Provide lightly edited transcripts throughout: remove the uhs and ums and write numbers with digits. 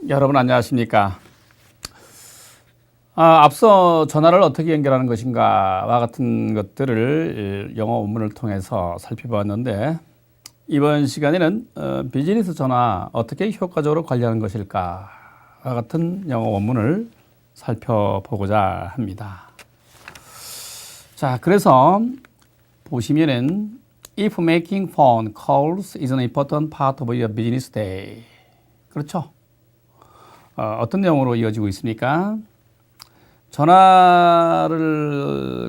여러분 안녕하십니까? 앞서 전화를 어떻게 연결하는 것인가와 같은 것들을 영어 원문을 통해서 살펴보았는데 이번 시간에는 비즈니스 전화 어떻게 효과적으로 관리하는 것일까와 같은 영어 원문을 살펴보고자 합니다. 자, 그래서 보시면은 If making phone calls is an important part of your business day. 그렇죠? 어떤 내용으로 이어지고 있습니까? 전화를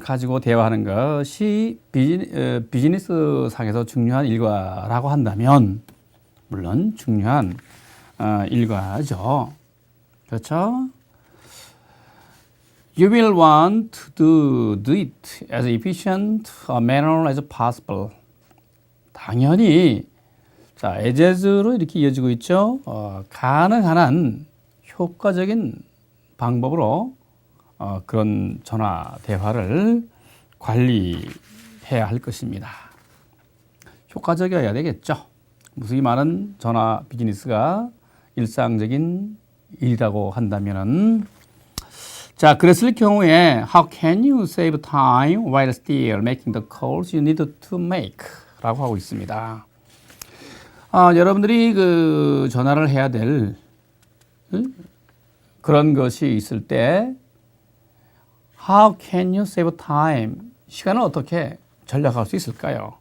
가지고 대화하는 것이 비즈니스 상에서 중요한 일과라고 한다면 물론 중요한 일과죠. 그렇죠? You will want to do it as efficient a manner as possible. 당연히 자, as로 이렇게 이어지고 있죠. 가능한 한 효과적인 방법으로 그런 전화 대화를 관리해야 할 것입니다. 효과적이어야 되겠죠. 무수히 많은 전화 비즈니스가 일상적인 일이라고 한다면은 자, 그랬을 경우에 How can you save time while still making the calls you need to make? 라고 하고 있습니다. 여러분들이 그 전화를 해야 될 그런 것이 있을 때 How can you save time? 시간을 어떻게 절약할 수 있을까요?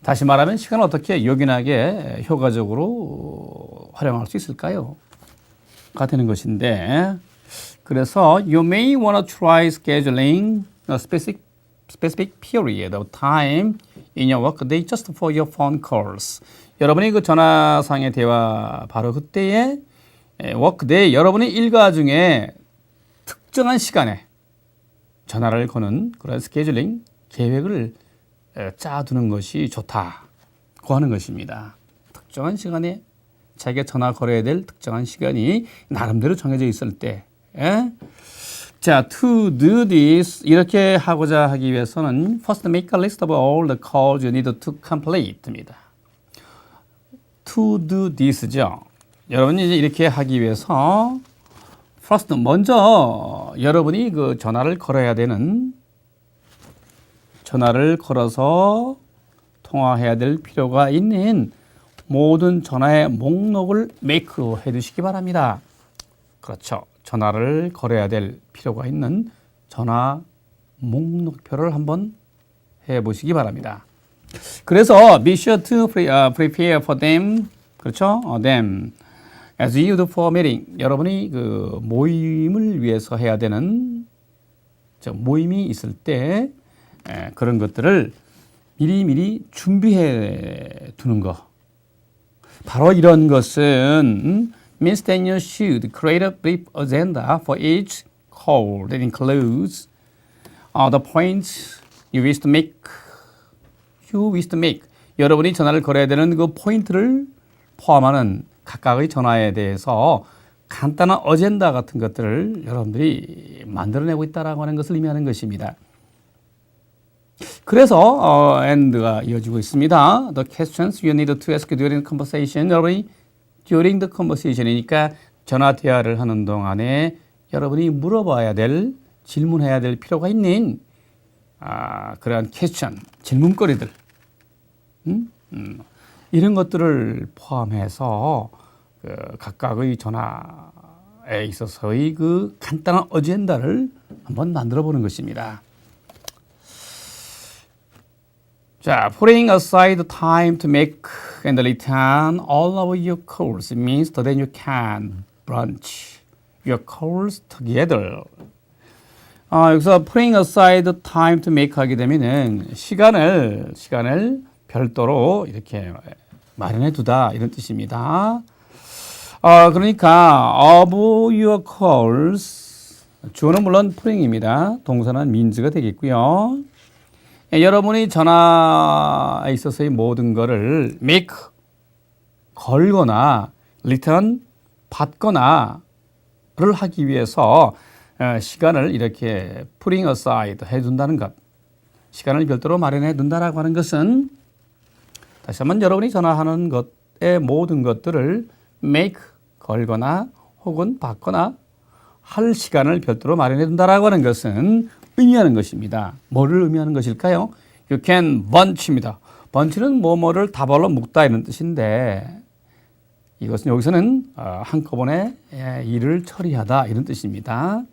다시 말하면 시간을 어떻게 요긴하게 효과적으로 활용할 수 있을까요? 가 되는 것인데 그래서 You may want to try scheduling a specific period of time in your workday just for your phone calls. 여러분이 그 전화상의 대화 바로 그때에 워크데이 여러분의 일과 중에 특정한 시간에 전화를 거는 그런 스케줄링 계획을 짜두는 것이 좋다고 하는 것입니다. 특정한 시간에 자기가 전화 걸어야 될 특정한 시간이 나름대로 정해져 있을 때 자, to do this 이렇게 하고자 하기 위해서는 first make a list of all the calls you need to complete입니다. to do this죠. 여러분이 이제 이렇게 하기 위해서 first 먼저 여러분이 그 전화를 걸어야 되는 전화를 걸어서 통화해야 될 필요가 있는 모든 전화의 목록을 make 해 두시기 바랍니다. 그렇죠. 전화를 걸어야 될 필요가 있는 전화 목록표를 한번 해 보시기 바랍니다. 그래서 be sure to prepare for them. 그렇죠? them. As you do for meeting. 여러분이 그 모임을 위해서 해야 되는 모임이 있을 때 그런 것들을 미리미리 준비해 두는 거. 바로 이런 것은 means that you should create a brief agenda for each call that includes the points you wish to make. 여러분이 전화를 걸어야 되는 그 포인트를 포함하는 각각의 전화에 대해서 간단한 어젠다 같은 것들을 여러분들이 만들어내고 있다라고 하는 것을 의미하는 것입니다. 그래서 and가 이어지고 있습니다. The questions you need to ask during the conversation. 여러분이 during the conversation이니까 전화 대화를 하는 동안에 여러분이 물어봐야 될, 질문해야 될 필요가 있는 그러한 question, 질문거리들 이런 것들을 포함해서 그 각각의 전화에 있어서의 그 간단한 어젠다를 한번 만들어 보는 것입니다. 자, putting aside time to make and return all of your calls means that you can bunch your calls together. 여기서 putting aside time to make 하게 되면은 시간을 별도로 이렇게 마련해 두다 이런 뜻입니다. 그러니까 of your calls 주어는 물론 putting입니다. 동사는 means가 되겠고요. 여러분이 전화에 있어서의 모든 것을 make 걸거나 return 받거나를 하기 위해서 시간을 이렇게 putting aside 해둔다는 것, 시간을 별도로 마련해 둔다라고 하는 것은 다시 한번 여러분이 전화하는 것의 모든 것들을 make 걸거나 혹은 받거나 할 시간을 별도로 마련해 둔다라고 하는 것은 의미하는 것입니다. 뭐를 의미하는 것일까요? You can bunch입니다. bunch는 뭐뭐를 다발로 묶다 이런 뜻인데 이것은 여기서는 한꺼번에 일을 처리하다 이런 뜻입니다.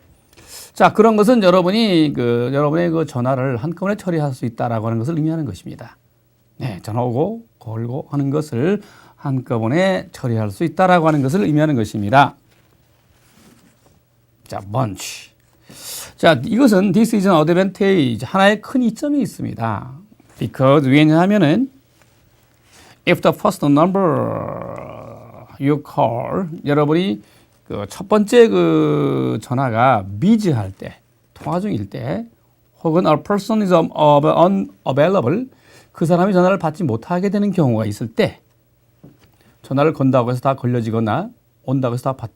자, 그런 것은 여러분이 여러분의 그 전화를 한꺼번에 처리할 수 있다라고 하는 것을 의미하는 것입니다. 네, 전화 오고 걸고 하는 것을 한꺼번에 처리할 수 있다라고 하는 것을 의미하는 것입니다. 자, bunch. 자, 이것은 this is an advantage. 하나의 큰 이점이 있습니다. because 왜냐하면은 if the first number you call 여러분이 그 첫 번째 그 전화가 비즈할 때, 통화 중일 때, 혹은 a person is unavailable 그 사람이 전화를 받지 못하게 되는 경우가 있을 때 전화를 건다고 해서 다 걸려지거나 온다고 해서 다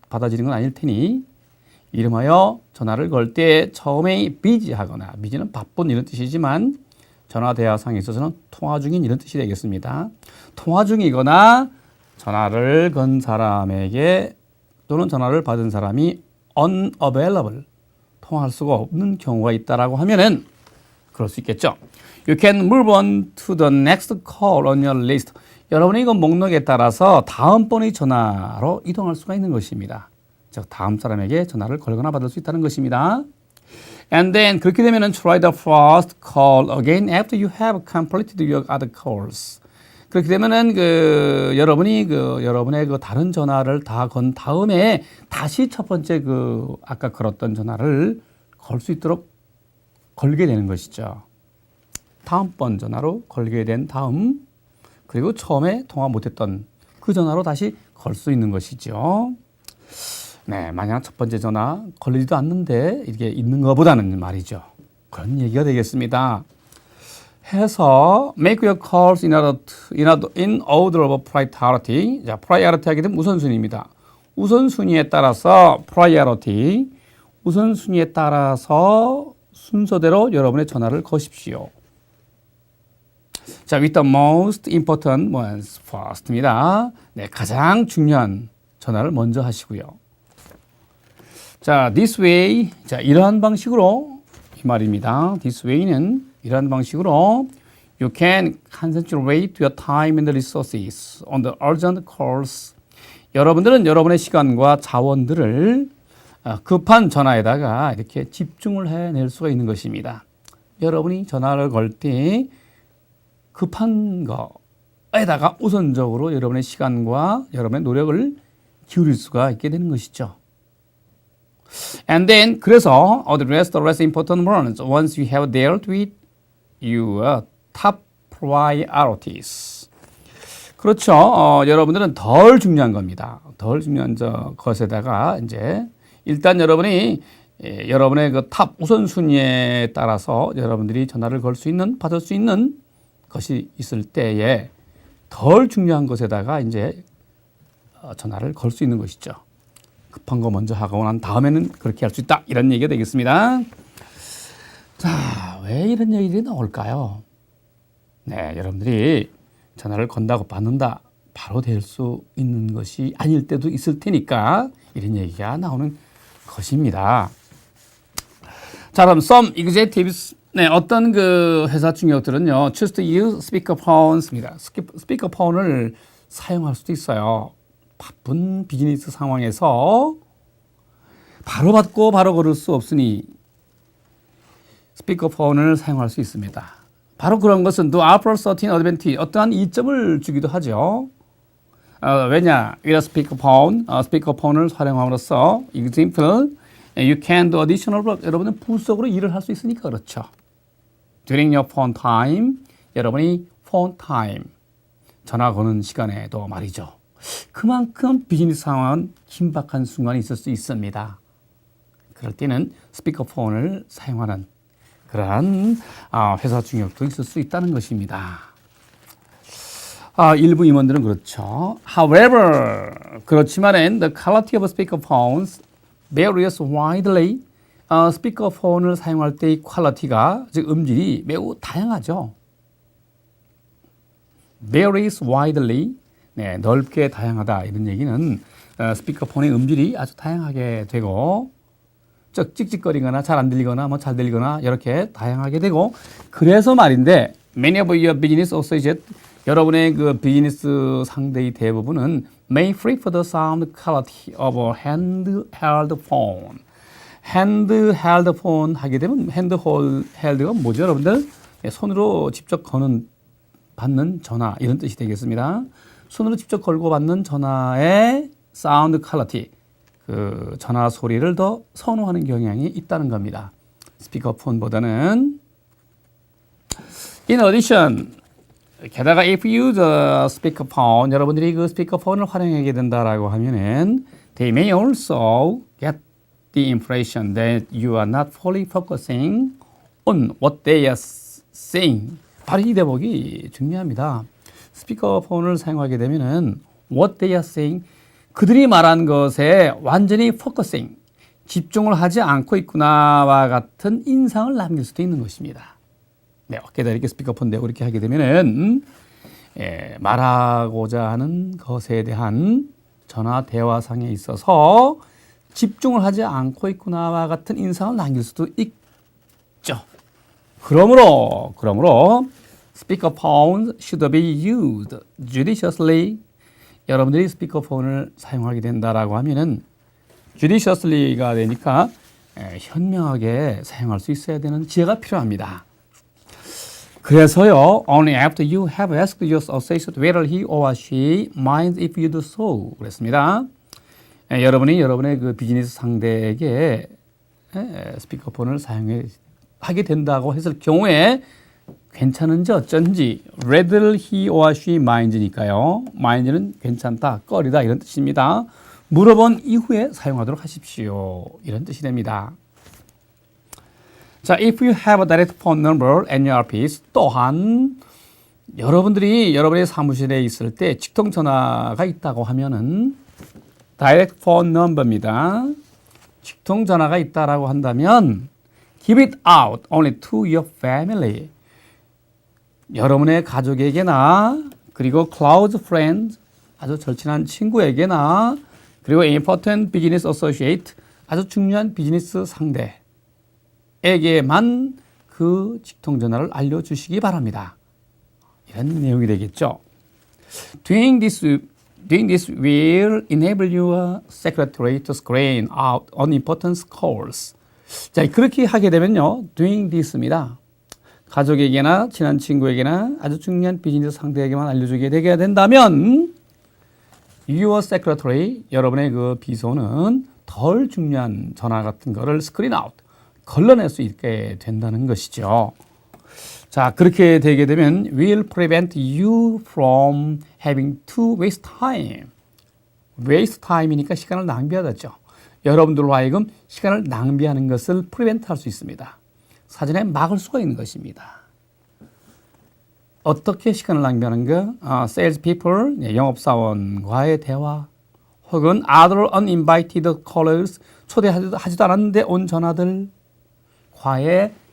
받아지는 건 아닐 테니 이름하여 전화를 걸 때 처음에 비지하거나 비지는 바쁜 이런 뜻이지만 전화 대화상에 있어서는 통화 중인 이런 뜻이 되겠습니다. 통화 중이거나 전화를 건 사람에게 또는 전화를 받은 사람이 unavailable 통화할 수가 없는 경우가 있다라고 하면은 그럴 수 있겠죠. You can move on to the next call on your list. 여러분이 이거 목록에 따라서 다음번의 전화로 이동할 수가 있는 것입니다. 즉 다음 사람에게 전화를 걸거나 받을 수 있다는 것입니다. And then 그렇게 되면은 try the first call again after you have completed your other calls. 그렇게 되면은 여러분의 그 다른 전화를 다 건 다음에 다시 첫 번째 아까 걸었던 전화를 걸 수 있도록 걸게 되는 것이죠. 다음번 전화로 걸게 된 다음 그리고 처음에 통화 못했던 그 전화로 다시 걸 수 있는 것이죠. 네, 만약 첫 번째 전화 걸리지도 않는데 이렇게 있는 것보다는 말이죠. 그런 얘기가 되겠습니다. 해서 make your calls in order of priority. 자, priority 하게 되면 우선순위입니다. 우선순위에 따라서 priority, 우선순위에 따라서 순서대로 여러분의 전화를 거십시오. 자, with the most important ones first입니다. 네, 가장 중요한 전화를 먼저 하시고요. 자, this way. 자, 이러한 방식으로 이 말입니다. This way는 이러한 방식으로 you can concentrate your time and resources on the urgent calls. 여러분들은 여러분의 시간과 자원들을 급한 전화에다가 이렇게 집중을 해낼 수가 있는 것입니다. 여러분이 전화를 걸 때 급한 거에다가 우선적으로 여러분의 시간과 여러분의 노력을 기울일 수가 있게 되는 것이죠. And then 그래서 the rest important ones once you have dealt with your top priorities. 그렇죠. 여러분들은 덜 중요한 겁니다. 덜 중요한 것에다가 이제 일단 여러분이 여러분의 그 탑 우선순위에 따라서 여러분들이 전화를 걸 수 있는 받을 수 있는 것이 있을 때에 덜 중요한 것에다가 이제 전화를 걸 수 있는 것이죠. 급한 거 먼저 하고 난 다음에는 그렇게 할 수 있다. 이런 얘기가 되겠습니다. 자, 왜 이런 얘기들이 나올까요? 네, 여러분들이 전화를 건다고 받는다. 바로 될 수 있는 것이 아닐 때도 있을 테니까 이런 얘기가 나오는 것입니다. 자, 그럼 some executives 네, 어떤 그 회사 중역들은요, choose to use speakerphones입니다. 스피커폰을 사용할 수도 있어요. 바쁜 비즈니스 상황에서 바로 받고 바로 걸을 수 없으니 스피커폰을 사용할 수 있습니다. 바로 그런 것은 to offer certain advantage, 어떠한 이점을 주기도 하죠. 왜냐, with a 스피커폰을 활용함으로써 example, you can do additional work. 여러분은 부수적으로 일을 할 수 있으니까 그렇죠. During your phone time, 여러분이 phone time, 전화 거는 시간에도 말이죠. 그만큼 비즈니스 상황은 긴박한 순간이 있을 수 있습니다. 그럴 때는 스피커폰을 사용하는 그러한 회사 중역도 있을 수 있다는 것입니다. 일부 임원들은 그렇죠. However, 그렇지만은 the quality of speakerphones varies widely. 스피커폰을 사용할 때의 퀄리티가, 즉 음질이 매우 다양하죠. varies widely. 네, 넓게 다양하다 이런 얘기는 스피커폰의 음질이 아주 다양하게 되고 찍찍거리거나 잘 안 들리거나 뭐 잘 들리거나 이렇게 다양하게 되고 그래서 말인데 many of your business associates 여러분의 그 비즈니스 상대의 대부분은 may prefer the sound quality of a handheld phone. handheld phone 하게 되면 handheld가 뭐죠, 여러분들? 손으로 직접 받는 전화 이런 뜻이 되겠습니다. 손으로 직접 걸고 받는 전화의 사운드 퀄리티, 그 전화 소리를 더 선호하는 경향이 있다는 겁니다. 스피커폰보다는. In addition, 게다가 if you use a speakerphone, 여러분들이 그 스피커폰을 활용하게 된다라고 하면은 they may also get the impression that you are not fully focusing on what they are saying. 바로 이 대목이 중요합니다. 스피커폰을 사용하게 되면은 what they are saying, 그들이 말한 것에 완전히 focusing, 집중을 하지 않고 있구나와 같은 인상을 남길 수도 있는 것입니다. 네, 어깨다 이렇게 스피커폰 대고 이렇게 하게 되면은 말하고자 하는 것에 대한 전화 대화상에 있어서 집중을 하지 않고 있구나와 같은 인상을 남길 수도 있죠. 그러므로 스피커폰 should be used judiciously. 여러분들이 스피커폰을 사용하게 된다라고 하면은 judiciously가 되니까 현명하게 사용할 수 있어야 되는 지혜가 필요합니다. 그래서요, only after you have asked your associate whether he or she minds if you do so. 그랬습니다. 여러분이 여러분의 그 비즈니스 상대에게 스피커폰을 사용하게 된다고 했을 경우에 괜찮은지 어쩐지 whether he or she minds니까요. mind는 괜찮다, 꺼리다 이런 뜻입니다. 물어본 이후에 사용하도록 하십시오. 이런 뜻이 됩니다. 자, if you have a direct phone number at your office, 또한 여러분들이 여러분의 사무실에 있을 때 직통 전화가 있다고 하면은 direct phone number입니다. 직통 전화가 있다라고 한다면 give it out only to your family. 여러분의 가족에게나 그리고 close friends, 아주 절친한 친구에게나 그리고 important business associate, 아주 중요한 비즈니스 상대에게만 그 직통전화를 알려주시기 바랍니다. 이런 내용이 되겠죠. Doing this will enable your secretary to screen out unimportant calls. 자, 그렇게 하게 되면요, doing this입니다. 가족에게나 친한 친구에게나 아주 중요한 비즈니스 상대에게만 알려주게 되게 된다면 your secretary, 여러분의 그 비서는 덜 중요한 전화 같은 거를 screen out, 걸러낼 수 있게 된다는 것이죠. 자, 그렇게 되게 되면 will prevent you from having to waste time. waste time이니까 시간을 낭비하다죠. 여러분들로 하여금 시간을 낭비하는 것을 prevent 할 수 있습니다. 사전에 막을 수가 있는 것입니다. 어떻게 시간을 낭비하는가? sales people, 영업사원과의 대화, 혹은 other uninvited callers, 초대하지도 않았는데 온 전화들과의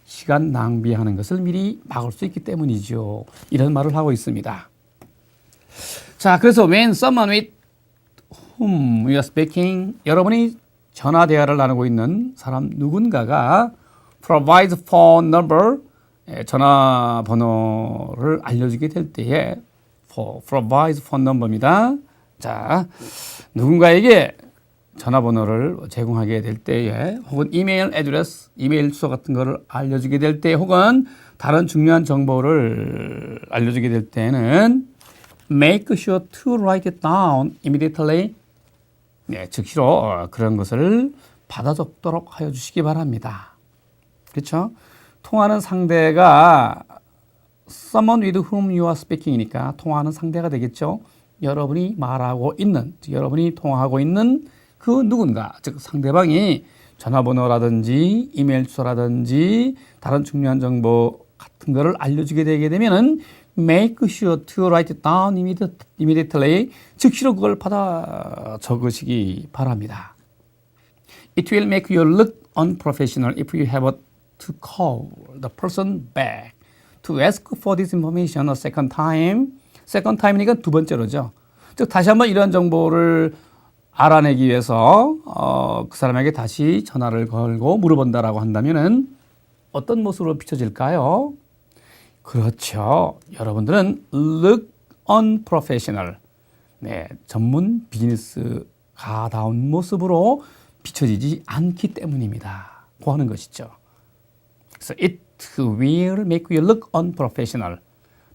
시간 낭비하는 것을 미리 막을 수 있기 때문이죠. 이런 말을 하고 있습니다. 자, 그래서 when someone with whom you are speaking, 여러분이 전화 대화를 나누고 있는 사람 누군가가 provides phone number, 전화번호를 알려주게 될 때에 provides phone number입니다. 자, 누군가에게 전화번호를 제공하게 될 때에 혹은 이메일 애드레스, 이메일 주소 같은 거를 알려주게 될 때 혹은 다른 중요한 정보를 알려주게 될 때는 make sure to write it down immediately. 네, 즉시로 그런 것을 받아 적도록 하여 주시기 바랍니다. 그렇죠? 통하는 상대가 someone with whom you are speaking이니까 통하는 상대가 되겠죠. 여러분이 말하고 있는, 여러분이 통화하고 있는 그 누군가, 즉 상대방이 전화번호라든지 이메일 주소라든지 다른 중요한 정보 같은 거를 알려주게 되게 되면은 make sure to write it down immediately, 즉시로 그걸 받아 적으시기 바랍니다. It will make you look unprofessional if you have to call the person back to ask for this information a second time. second time이니까 두 번째로죠. 즉 다시 한번 이러한 정보를 알아내기 위해서 그 사람에게 다시 전화를 걸고 물어본다라고 한다면은 어떤 모습으로 비춰질까요? 그렇죠. 여러분들은 look unprofessional. 네, 전문 비즈니스가다운 모습으로 비춰지지 않기 때문입니다. 고 하는 것이죠. 그래서 it will make you look unprofessional.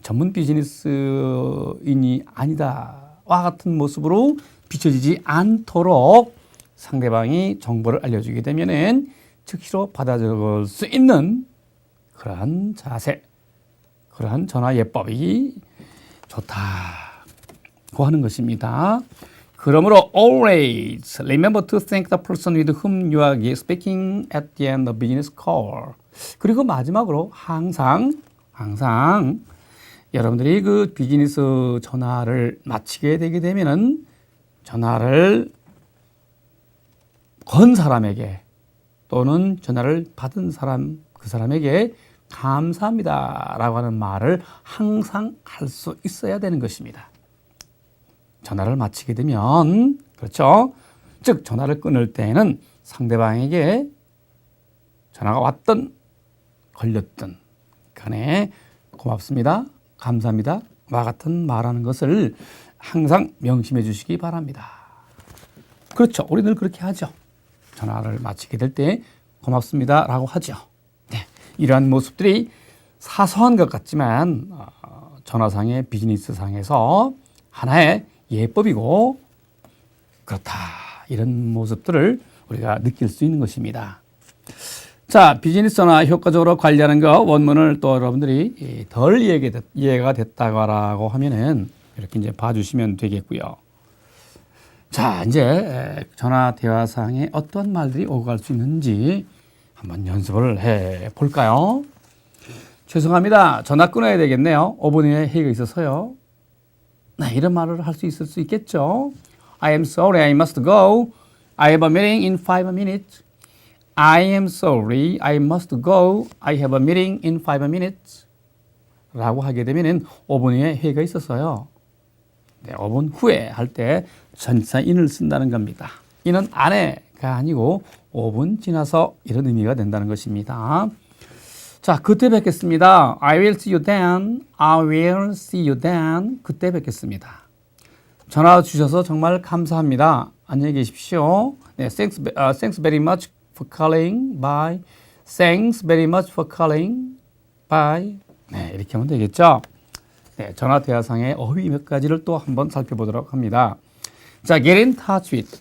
전문 비즈니스인이 아니다와 같은 모습으로 비춰지지 않도록 상대방이 정보를 알려주게 되면은 즉시로 받아들일 수 있는 그러한 자세, 그러한 전화 예법이 좋다고 하는 것입니다. 그러므로 always remember to thank the person with whom you are speaking at the end of business call. 그리고 마지막으로 항상 여러분들이 그 비즈니스 전화를 마치게 되게 되면은 전화를 건 사람에게 또는 전화를 받은 사람, 그 사람에게 감사합니다라고 하는 말을 항상 할 수 있어야 되는 것입니다. 전화를 마치게 되면, 그렇죠? 즉, 전화를 끊을 때에는 상대방에게 전화가 왔든 걸렸든 간에 고맙습니다, 감사합니다, 와 같은 말하는 것을 항상 명심해 주시기 바랍니다. 그렇죠. 우리 늘 그렇게 하죠. 전화를 마치게 될 때 고맙습니다 라고 하죠. 네, 이러한 모습들이 사소한 것 같지만 전화상의 비즈니스상에서 하나의 예법이고 그렇다, 이런 모습들을 우리가 느낄 수 있는 것입니다. 자, 비즈니스 전화 효과적으로 관리하는 거 원문을 또 여러분들이 덜 이해가 됐다고 하면은 이렇게 이제 봐주시면 되겠고요. 자, 이제 전화 대화상에 어떤 말들이 오고 갈 수 있는지 한번 연습을 해 볼까요? 죄송합니다. 전화 끊어야 되겠네요. 5분 후에 회의가 있어서요. 네, 이런 말을 할 수 있을 수 있겠죠. I am sorry, I must go. I have a meeting in 5 minutes. I am sorry, I must go. I have a meeting in 5 minutes. 라고 하게 되면은 5분 후에 회의가 있어서요. 네, 5분 후에 할 때 전치사 in을 쓴다는 겁니다. in은 안에가 아니고 5분 지나서 이런 의미가 된다는 것입니다. 자, 그때 뵙겠습니다. I will see you then. I will see you then. 그때 뵙겠습니다. 전화 주셔서 정말 감사합니다. 안녕히 계십시오. 네, thanks very much for calling. Bye. Thanks very much for calling. Bye. 네, 이렇게 하면 되겠죠. 네, 전화 대화상의 어휘 몇 가지를 또 한번 살펴보도록 합니다. 자, get in touch with.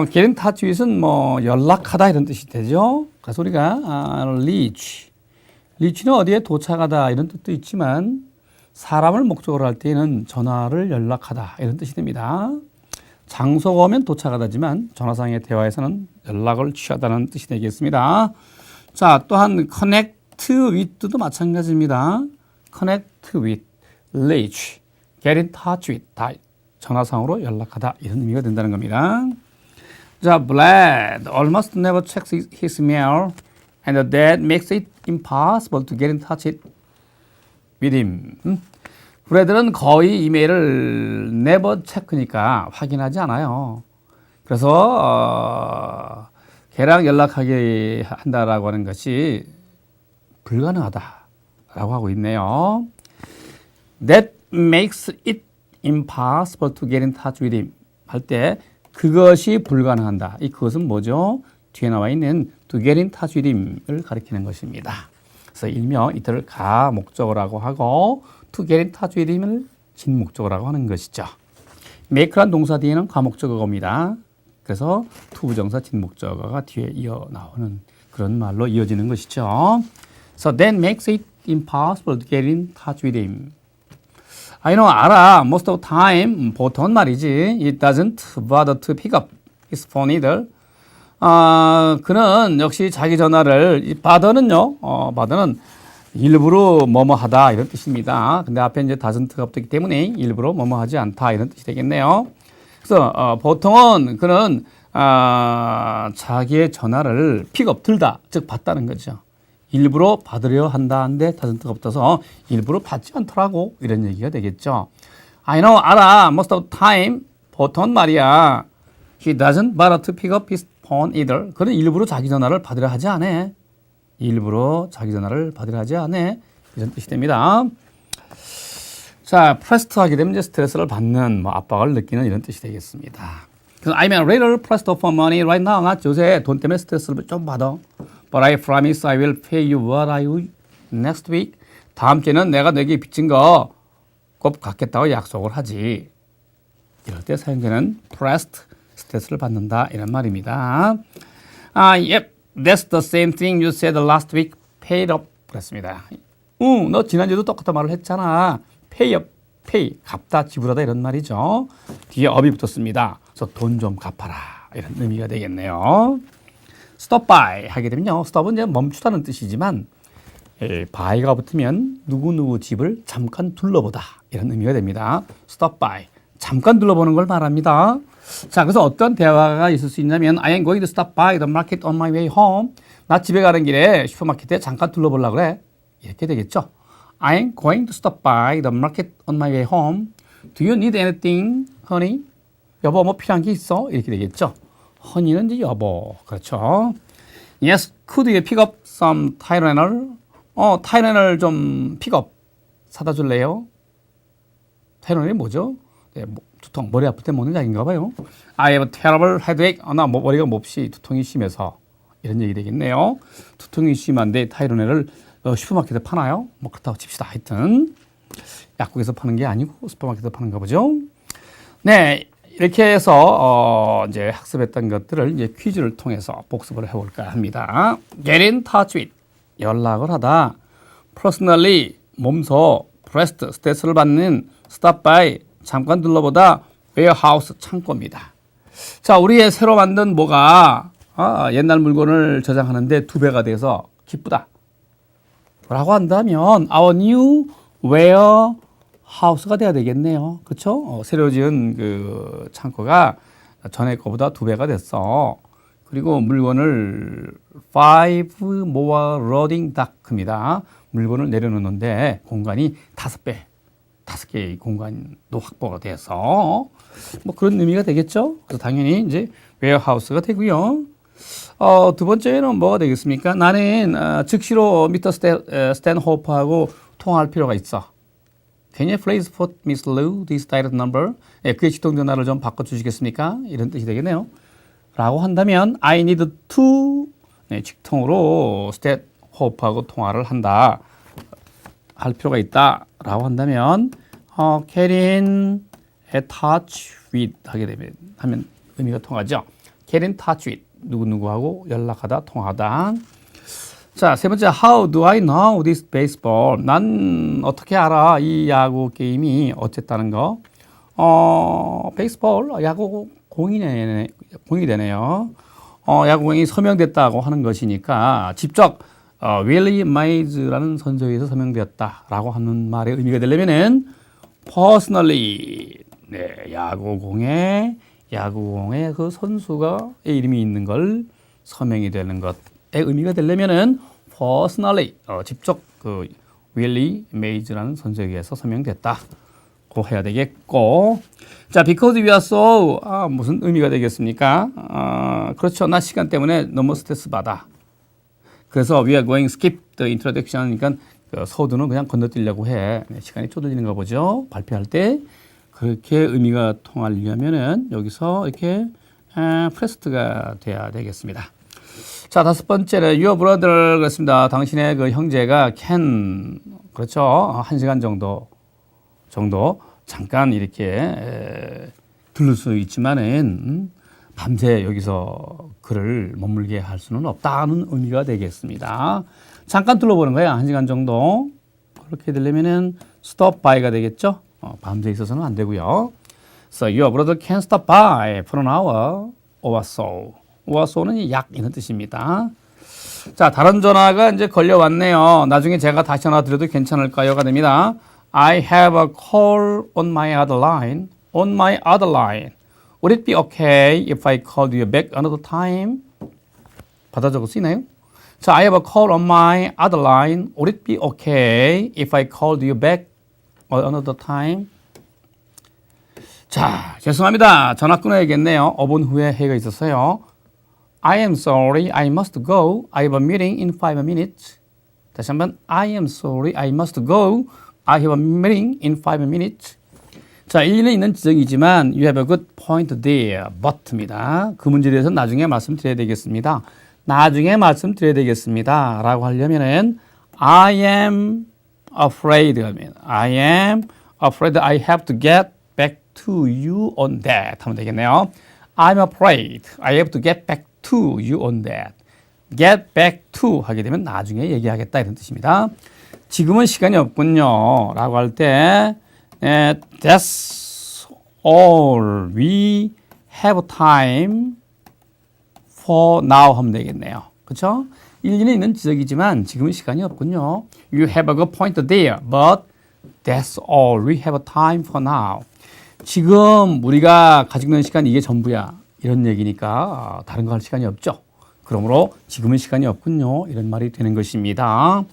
get in touch with은 뭐 연락하다 이런 뜻이 되죠. 그래서 우리가 reach는 어디에 도착하다 이런 뜻도 있지만 사람을 목적으로 할 때는 전화를 연락하다 이런 뜻이 됩니다. 장소가 오면 도착하다지만 전화상의 대화에서는 연락을 취하다는 뜻이 되겠습니다. 자, 또한 connect with도 마찬가지입니다. connect with, reach, get in touch with 다 전화상으로 연락하다 이런 의미가 된다는 겁니다. 자, Brad almost never checks his mail and that makes it impossible to get in touch with him. 브래드는 거의 이메일을 never 체크니까 확인하지 않아요. 그래서 걔랑 연락하게 한다라고 하는 것이 불가능하다라고 하고 있네요. That makes it impossible to get in touch with him 할 때 그것이 불가능한다. 이 그것은 뭐죠? 뒤에 나와 있는 to get in touch with him을 가리키는 것입니다. 그래서 일명 이틀을 가 목적어라고 하고 to get in touch with him을 진 목적어라고 하는 것이죠. make란 동사 뒤에는 과목적어가 옵니다. 그래서 to 부정사 진 목적어가 뒤에 이어 나오는 그런 말로 이어지는 것이죠. So that makes it impossible to get in touch with him. I know, 알아. Most of the time, 보통은 말이지. It doesn't bother to pick up his phone either. 그는 역시 자기 전화를, bother는요, bother는 일부러 뭐뭐 하다 이런 뜻입니다. 근데 앞에 이제 doesn't가 붙었기 때문에 일부러 뭐뭐 하지 않다 이런 뜻이 되겠네요. 그래서 보통은 그는 자기의 전화를 픽업 들다, 즉 받다는 거죠. 일부러 받으려 한다는데 doesn't가 붙어서 일부러 받지 않더라고 이런 얘기가 되겠죠. I know, 알아. Most of the time, 보통은 말이야. He doesn't bother to pick up his phone either. 그는 일부러 자기 전화를 받으려 하지 않아. 일부러 자기 전화를 받으려 하지 않아. 이런 뜻이 됩니다. 자, pressed 하게 되면 이제 스트레스를 받는, 압박을 느끼는 이런 뜻이 되겠습니다. 그래서 I'm a little pressed for money right now. 나 요새 돈 때문에 스트레스를 좀 받아. But I promise I will pay you what I owe next week. 다음 주에는 내가 내게 빚진 거 꼭 갚겠다고 약속을 하지. 이럴 때 사용되는 pressed, 스트레스를 받는다 이런 말입니다. Yep, that's the same thing you said last week. Paid up. 그랬습니다. 너 지난주에도 똑같은 말을 했잖아. Pay up, pay, 갚다, 지불하다 이런 말이죠. 뒤에 up이 붙었습니다. 그래서 돈 좀 갚아라 이런 의미가 되겠네요. Stop by 하게 되면요. stop은 이제 멈추다는 뜻이지만 by가 붙으면 누구누구 집을 잠깐 둘러보다 이런 의미가 됩니다. Stop by, 잠깐 둘러보는 걸 말합니다. 자, 그래서 어떤 대화가 있을 수 있냐면 I am going to stop by the market on my way home. 나 집에 가는 길에 슈퍼마켓에 잠깐 둘러보려고 그래. 이렇게 되겠죠. I am going to stop by the market on my way home. Do you need anything, honey? 여보, 뭐 필요한 게 있어? 이렇게 되겠죠. honey는 이제 여보. 그렇죠. Yes, could you pick up some Tylenol? 타이레놀 좀 픽업 사다 줄래요? 타이레놀이 뭐죠? 네, 두통, 머리 아플 때 먹는 약인가 봐요. I have a terrible headache. 나 머리가 몹시 두통이 심해서 이런 얘기 되겠네요. 두통이 심한데 타이레놀을 슈퍼마켓에 파나요? 뭐 그렇다고 칩시다. 하여튼 약국에서 파는 게 아니고 슈퍼마켓에서 파는가 보죠. 네, 이렇게 해서 이제 학습했던 것들을 이제 퀴즈를 통해서 복습을 해볼까 합니다. Get in touch with. 연락을 하다. Personally, 몸소, pressed, 스트레스를 받는, stop by, 잠깐 둘러보다, warehouse, 창고입니다. 자, 우리의 새로 만든 뭐가 옛날 물건을 저장하는데 2배가 돼서 기쁘다 라고 한다면 our new warehouse가 돼야 되겠네요. 그렇죠? 새로 지은 그 창고가 전에 거보다 2배가 됐어. 그리고 물건을 5 more loading dock입니다. 물건을 내려놓는데 공간이 5개의 공간도 확보가 돼서 뭐 그런 의미가 되겠죠. 그래서 당연히 이제 웨어하우스가 되고요. 두 번째는 뭐가 되겠습니까? 나는 즉시로 미스터 스탠호프하고 통화할 필요가 있어. Can you please put Miss Liu this direct number? 그의 직통 전화를 좀 바꿔주시겠습니까? 이런 뜻이 되겠네요. 라고 한다면 I need to 직통으로 스탠호프하고 통화를 한다. 할 필요가 있다. 라고 한다면 get in touch with 하게 하면 의미가 통하죠. get in touch with 누구누구하고 연락하다, 통하다. 자, 세 번째 how do I know this baseball? 난 어떻게 알아? 이 야구 게임이 어쨌다는 거. 베이스볼 야구 공이 되네요. 야구공이 서명됐다고 하는 것이니까 직접 Willie Mays라는 선수에 의해서 서명되었다라고 하는 말의 의미가 되려면은 personally 야구공에 그 선수가 이름이 있는 걸 서명이 되는 것의 의미가 되려면은 personally 직접 그 Willie Mays라는 선수에 의해서 서명됐다. 고 해야 되겠고, 자, because we are so 무슨 의미가 되겠습니까? 그렇죠. 나 시간 때문에 너무 스트레스 받아. 그래서 we are going skip the introduction. 그러니까 서두는 그냥 건너뛰려고 해. 시간이 쪼들리는가 보죠. 발표할 때 그렇게 의미가 통하려면은 여기서 이렇게 프레스트가 돼야 되겠습니다. 자, 다섯 번째는 your brother 그렇습니다. 당신의 그 형제가 can 그렇죠. 1시간 정도 잠깐 이렇게 들를 수 있지만은 밤새 여기서 그를 머물게 할 수는 없다는 의미가 되겠습니다. 잠깐 둘러보는 거예요. 1시간 정도. 그렇게 되려면은 stop by가 되겠죠. 밤새 있어서는 안 되고요. So your brother can stop by for an hour or so. or so는 약 이런 뜻입니다. 자, 다른 전화가 이제 걸려왔네요. 나중에 제가 다시 전화 드려도 괜찮을까요가 됩니다. I have a call on my other line. On my other line. Would it be okay if I called you back another time? 받아 적을 수 있나요? 자, I have a call on my other line. Would it be okay if I called you back another time? 자, 죄송합니다. 전화 끊어야겠네요. 5분 후에 회의가 있었어요. I am sorry, I must go. I have a meeting in 5 minutes. 다시 한번 I am sorry, I must go. I have a meeting in 5 minutes. 자, 일리는 있는 지적이지만 you have a good point there, but입니다. 그 문제에 대해서 나중에 말씀드려야 되겠습니다. 나중에 말씀드려야 되겠습니다. 라고 하려면은 I am afraid 하면 I am afraid I have to get back to you on that 하면 되겠네요. I'm afraid I have to get back to you on that. get back to 하게 되면 나중에 얘기하겠다 이런 뜻입니다. 지금은 시간이 없군요. 라고 할 때 that's all we have time for now 하면 되겠네요. 그렇죠? 일리는 있는 지적이지만 지금은 시간이 없군요. You have a good point there, but that's all we have time for now. 지금 우리가 가지고 있는 시간 이게 전부야. 이런 얘기니까 다른 거 할 시간이 없죠. 그러므로 지금은 시간이 없군요. 이런 말이 되는 것입니다.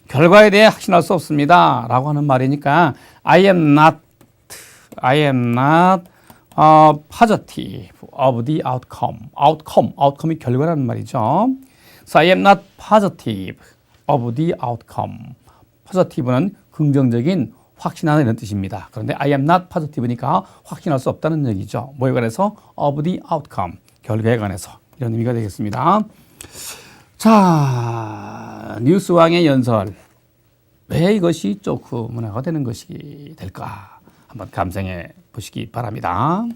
결과에 대해 확신할 수 없습니다. 라고 하는 말이니까 I am not positive of the outcome. outcome이 결과라는 말이죠. So I am not positive of the outcome. positive는 긍정적인 확신하는 이런 뜻입니다. 그런데 I am not positive니까 확신할 수 없다는 얘기죠. 뭐에 관해서? of the outcome. 결과에 관해서. 이런 의미가 되겠습니다. 자, 뉴스왕의 연설. 왜 이것이 조크 문화가 되는 것이 될까? 한번 감상해 보시기 바랍니다.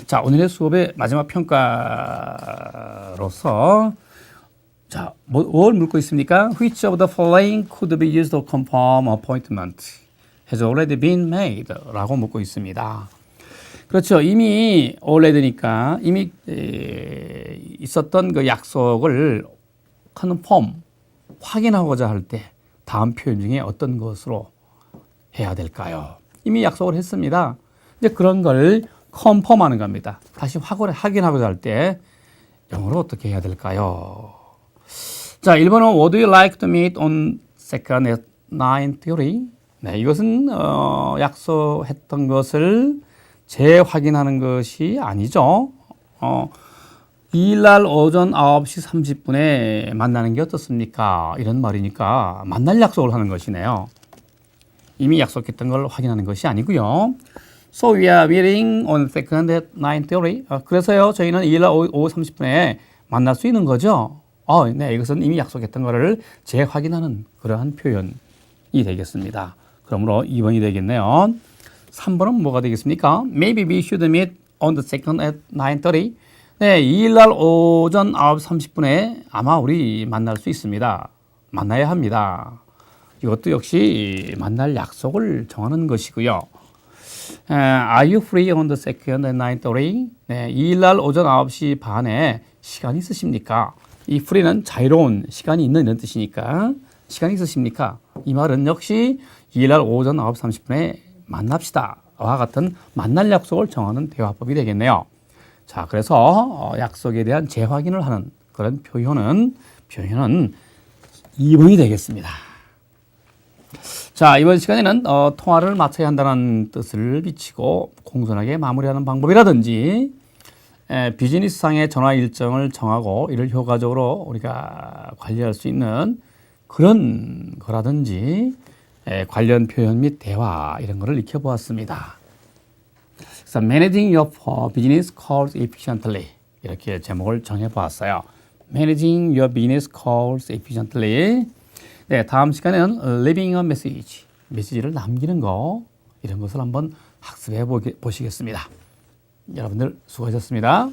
자, 오늘의 수업의 마지막 평가로서 자, 뭘 묻고 있습니까? Which of the following could be used to confirm appointment has already been made? 라고 묻고 있습니다. 그렇죠. 이미 already니까 이미 있었던 그 약속을 confirm, 확인하고자 할 때 다음 표현 중에 어떤 것으로 해야 될까요? 이미 약속을 했습니다. 이제 그런 걸 confirm하는 겁니다. 다시 확인하고자 할 때 영어로 어떻게 해야 될까요? 자, 1번은 Would you like to meet on second at 9:30? 네, 이것은 약속했던 것을 재확인하는 것이 아니죠. 2일날 오전 9시 30분에 만나는 게 어떻습니까? 이런 말이니까 만날 약속을 하는 것이네요. 이미 약속했던 걸 확인하는 것이 아니고요. So we are meeting on second at 9:30. 그래서요, 저희는 2일날 오후 30분에 만날 수 있는 거죠. 네, 이것은 이미 약속했던 것을 재확인하는 그러한 표현이 되겠습니다. 그러므로 2번이 되겠네요. 3번은 뭐가 되겠습니까? Maybe we should meet on the second at 9:30. 네, 2일날 오전 9시 30분에 아마 우리 만날 수 있습니다. 만나야 합니다. 이것도 역시 만날 약속을 정하는 것이고요. Are you free on the second at 9:30? 네, 2일날 오전 9시 반에 시간이 있으십니까? 이 free는 자유로운 시간이 있는 이런 뜻이니까 시간이 있으십니까? 이 말은 역시 2일날 오전 9시 30분에 만납시다. 와 같은 만날 약속을 정하는 대화법이 되겠네요. 자, 그래서 약속에 대한 재확인을 하는 그런 표현은 2번이 되겠습니다. 자, 이번 시간에는 통화를 마쳐야 한다는 뜻을 비치고 공손하게 마무리하는 방법이라든지 비즈니스상의 전화 일정을 정하고 이를 효과적으로 우리가 관리할 수 있는 그런 거라든지 관련 표현 및 대화 이런 거를 익혀보았습니다. 그래서 Managing your business calls efficiently 이렇게 제목을 정해보았어요. Managing your business calls efficiently. 네, 다음 시간에는 Leaving a message, 메시지를 남기는 거 이런 것을 한번 학습해 보시겠습니다. 여러분들 수고하셨습니다.